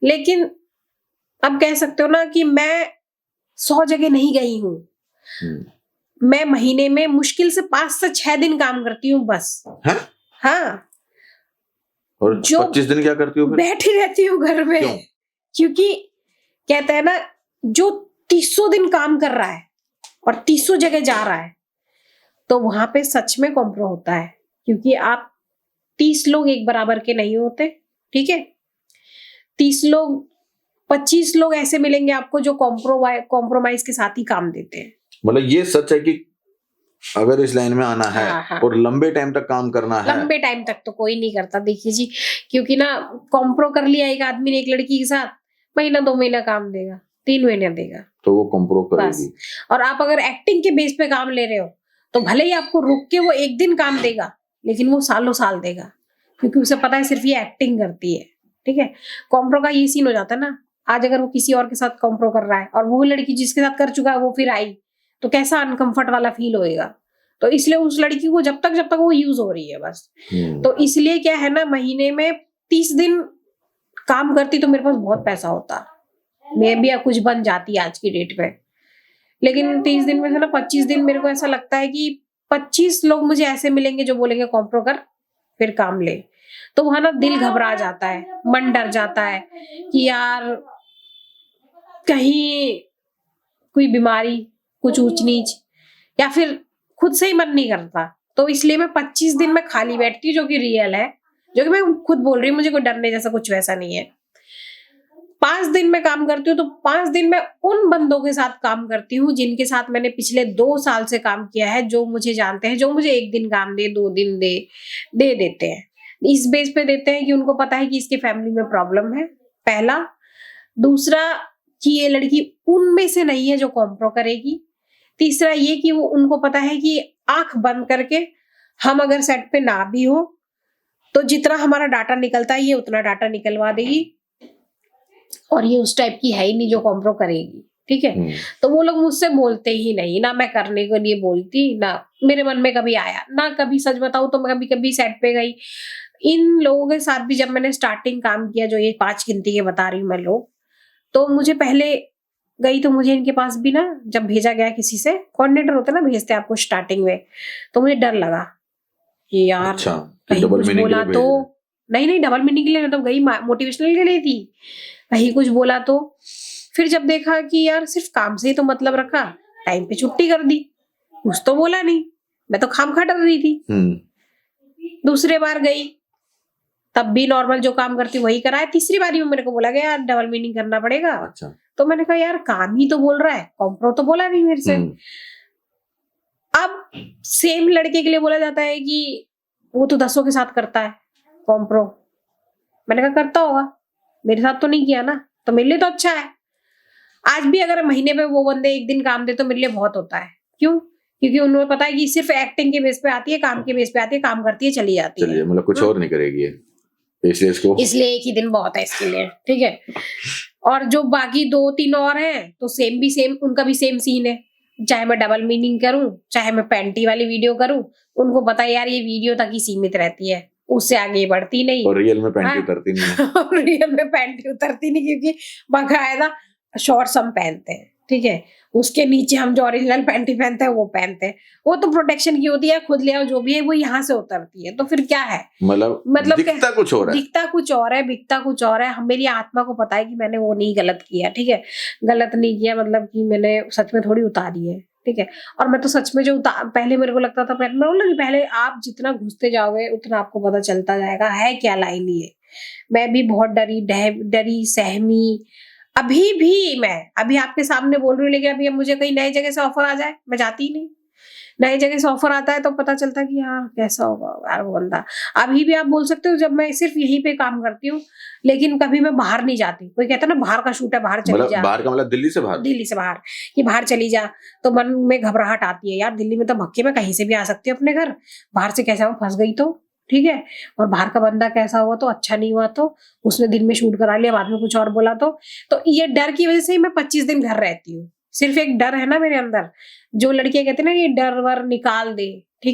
लेकिन अब कह सकते हो ना कि मैं 100 जगह नहीं गई हूँ। मैं महीने में मुश्किल से 5 से 6 दिन काम करती हूँ बस। हाँ। और 25 दिन क्या करती हो फिर? बैठी रहती हूँ घर में। क्यों? क्योंकि कहते हैं ना, जो 300 दिन काम कर रहा है और 300 जगह जा रहा है, तो वहां पे सच में कॉम्प्रो होता है। क्योंकि आप 30 लोग एक बराबर के नहीं होते, ठीक है। 30 लोग, 25 लोग ऐसे मिलेंगे आपको जो कॉम्प्रोमाइज के साथ ही काम देते हैं। मतलब ये सच है कि अगर इस लाइन में आना है और लंबे टाइम तक काम करना है, लंबे टाइम तक तो कोई नहीं करता, देखिए जी। क्योंकि ना, कॉम्प्रो कर लिया एक आदमी ने एक लड़की के साथ, महीना 2 महीना काम देगा, 3 महीने देगा, तो वो कॉम्प्रो करेगी। और आप अगर एक्टिंग के बेस पे काम ले रहे हो, तो भले ही आपको रुक के वो एक दिन काम देगा, लेकिन वो सालों साल देगा, क्योंकि उसे पता है सिर्फ ये एक्टिंग करती है, ठीक है। कॉम्प्रो का ये सीन हो जाता है ना, आज अगर वो किसी और के साथ कॉम्प्रो कर रहा है और वो लड़की जिसके साथ कर चुका है वो फिर आई, तो कैसा अनकंफर्ट वाला फील होएगा। तो इसलिए उस लड़की को जब तक वो यूज हो रही है बस, तो इसलिए क्या है ना, महीने में 30 दिन काम करती तो मेरे पास बहुत पैसा होता, मैं भी कुछ बन जाती आज की डेट में। लेकिन 30 दिन में से ना 25 दिन मेरे को ऐसा लगता है कि 25 लोग मुझे ऐसे मिलेंगे जो बोलेंगे कॉम्प्रो कर, फिर काम ले। तो वहां ना दिल घबरा जाता है, मन डर जाता है कि यार कहीं कोई बीमारी, कुछ ऊंच नीच, या फिर खुद से ही मन नहीं करता। तो इसलिए मैं 25 दिन में खाली बैठती हूँ, जो कि रियल है, जो कि मैं खुद बोल रही हूँ, मुझे कोई डरने जैसा कुछ वैसा नहीं है। 5 दिन में काम करती हूँ, तो 5 दिन में उन बंदों के साथ काम करती हूँ जिनके साथ मैंने पिछले 2 साल से काम किया है, जो मुझे जानते हैं, जो मुझे 1 दिन काम दे, 2 दिन दे देते हैं। इस बेस पे देते हैं कि उनको पता है कि इसके फैमिली में प्रॉब्लम है, पहला। दूसरा कि ये लड़की उनमें से नहीं है जो कॉम्प्रो करेगी। तीसरा ये कि वो उनको पता है कि आंख बंद करके हम अगर सेट पे ना भी हो, तो जितना हमारा डाटा निकलता है ये उतना डाटा निकलवा देगी, और ये उस टाइप की है ही नहीं जो कॉम्प्रो करेगी, ठीक है। तो वो लोग मुझसे बोलते ही नहीं, ना मैं करने के लिए बोलती, ना मेरे मन में कभी आया, ना कभी, सच बताऊं तो मैं कभी कभी सेट पे गई। इन लोगों के साथ भी जब मैंने स्टार्टिंग काम किया, जो ये 5 गिनती के बता रही हूँ मैं लोग, तो मुझे पहले गई तो मुझे इनके पास भी ना, जब भेजा गया किसी से, कोऑर्डिनेटर होता है ना, भेजते हैं आपको स्टार्टिंग में, तो मुझे डर लगा कि यार कहीं कुछ बोला तो, नहीं डबल मीनिंग के लिए मैं तो गई मोटिवेशनल के लिए थी, कहीं कुछ बोला तो। फिर जब देखा कि यार सिर्फ काम से ही तो मतलब रखा, टाइम पे छुट्टी कर दी, कुछ तो बोला नहीं, मैं तो खामखा डर रही थी। दूसरे बार गई, तब भी नॉर्मल जो काम करती वही कराया। तीसरी बारी में मेरे को बोला गया यार डबल मीनिंग करना पड़ेगा। अच्छा। तो मैंने कहा यार काम ही तो बोल रहा है, कॉम्प्रो तो बोला नहीं मेरे से। अब सेम लड़के के लिए बोला जाता है कि वो तो 10 के साथ करता है कॉम्प्रो। मैंने कहा करता होगा, मेरे साथ तो नहीं किया ना, तो मेरे लिए तो अच्छा है। आज भी अगर महीने में वो बंदे 1 दिन काम दे तो मेरे लिए बहुत होता है। क्यों? क्योंकि उन्हें पता है कि सिर्फ एक्टिंग के बेस पे आती है, काम के बेस पे आती है, काम करती है, चली जाती है, मतलब कुछ और नहीं करेगी है। इसलिए 1 ही दिन बहुत है इसके लिए, ठीक है। और जो बाकी 2-3 और हैं, तो सेम उनका भी सेम सीन है। चाहे मैं डबल मीनिंग करूं, चाहे मैं पैंटी वाली वीडियो करूं, उनको पता है यार ये वीडियो तक ही सीमित रहती है, उससे आगे बढ़ती नहीं। और रियल में पैंटी उतरती नहीं है। रियल में पैंटी उतरती नहीं, क्योंकि बाकायदा शॉर्ट्स हम पहनते हैं, ठीक है। उसके नीचे हम जो ओरिजिनल पैंटी पहनते हैं वो पहनते हैं, वो तो प्रोटेक्शन की होती है, खुद ले आओ जो भी है, वो यहाँ से उतरती है। तो फिर क्या है, मतलब दिखता कुछ और है, दिखता कुछ और है, बिकता कुछ और है। मेरी आत्मा को पता है कि मैंने वो नहीं गलत किया, ठीक है। गलत नहीं किया मतलब कि मैंने सच में थोड़ी उतारी है, ठीक है। और मैं तो सच में जो पहले मेरे को लगता था, पहले आप जितना घुसते जाओगे उतना आपको पता चलता जाएगा है क्या लाइन ये। मैं भी बहुत डरी सहमी, अभी आपके सामने बोल रही हूँ, लेकिन अभी मुझे कहीं नई जगह से ऑफर आ जाए, मैं जाती ही नहीं। नई जगह से ऑफर आता है तो पता चलता है कि हाँ कैसा होगा यार वो बंदा। अभी भी आप बोल सकते हो, जब मैं सिर्फ यहीं पे काम करती हूँ, लेकिन कभी मैं बाहर नहीं जाती। कोई कहता है ना बाहर का शूट है, बाहर चली जा। बाहर का मतलब दिल्ली से बाहर कि बाहर चली जा, तो मन में घबराहट आती है यार, दिल्ली में तो भक्के में कहीं से भी आ सकती हूँ अपने घर, बाहर से कैसे फंस गई तो, ठीक है। और बाहर का बंदा कैसा हुआ तो, अच्छा नहीं हुआ तो, उसने दिन में शूट करा लिया, बाद में कुछ और बोला तो ये डर की वजह से ही मैं 25 दिन घर रहती हूँ। सिर्फ एक डर है ना मेरे अंदर, जो लड़कियां कहते हैं ना ये डर वर निकाल दे,